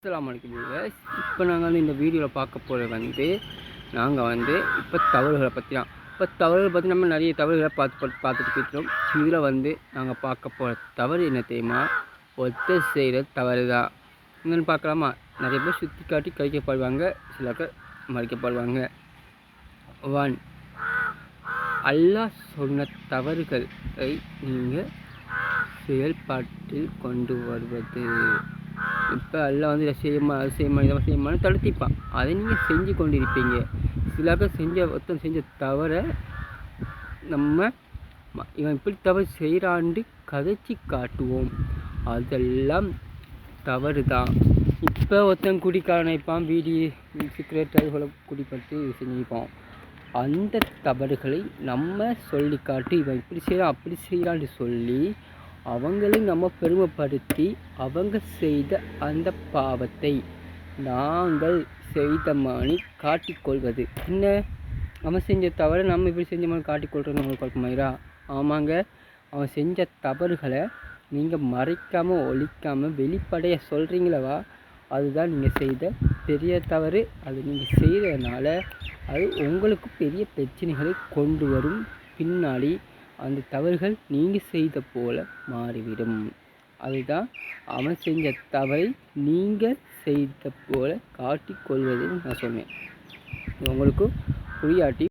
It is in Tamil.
அஸ்ஸலாமு அலைக்கும் வியூவர்ஸ். இப்போ நாங்கள் இந்த வீடியோவில் பார்க்க போகிறது இப்போ தவறுகளை பற்றி தான். இப்போ தவறுகளை பற்றி நம்ம நிறைய தவறுகளை பார்த்துட்டு போயிட்டோம். இதில் நாங்கள் பார்க்க போகிற தவறு என்ன தெரியுமா? ஒருத்தர் செய்கிற தவறு தான். என்னென்னு பார்க்கலாமா? நிறைய பேர் சுற்றி காட்டி கழிக்கப்படுவாங்க, சில பேர் மறைக்கப்படுவாங்க. 1. அல்லாஹ் சொன்ன தவறுகளை நீங்கள் செயல்பாட்டில் கொண்டு வருவது. இப்போ எல்லாம் இதை செய்யமா அது செய்யமா இதை செய்யமானு தடுத்திப்பான். அதை நீங்கள் செஞ்சு கொண்டிருப்பீங்க. சில பேர் ஒருத்தன் செஞ்ச தவறை நம்ம இவன் இப்படி தவறு செய்கிறாண்டு கதைச்சி காட்டுவோம். அதெல்லாம் தவறு தான். இப்போ ஒருத்தன் குடிக்காரன் நினைப்பான், பீடி சிகரெட் அதுபோல் குடிப்பட்டு செஞ்சுப்பான். அந்த தவறுகளை நம்ம சொல்லி காட்டி இவன் இப்படி செய்கிறான் அப்படி செய்கிறான்னு சொல்லி அவங்களை நம்ம பெருமைப்படுத்தி அவங்க செய்த அந்த பாவத்தை நாங்கள் செய்த மாதிரி காட்டிக்கொள்வது. என்ன, அவன் செஞ்ச தவறை நம்ம இப்படி செஞ்ச மாதிரி காட்டிக்கொள்கிறது உங்களுக்கு குழப்பமாயிரா? ஆமாங்க, அவன் செஞ்ச தவறுகளை நீங்கள் மறைக்காமல் ஒழிக்காமல் வெளிப்படையாக சொல்கிறீங்களவா, அதுதான் நீங்கள் செய்த பெரிய தவறு. அது நீங்கள் செய்கிறதுனால அது உங்களுக்கு பெரிய பிரச்சனைகளை கொண்டு வரும். பின்னாடி அந்த தவறுகள் நீங்கள் செய்த போல மாறிவிடும். அதுதான் அவன் செஞ்ச தவறை நீங்கள் செய்த போல காட்டிக்கொள்வதுன்னு நான் சொன்னேன். உங்களுக்கு புரியாட்டி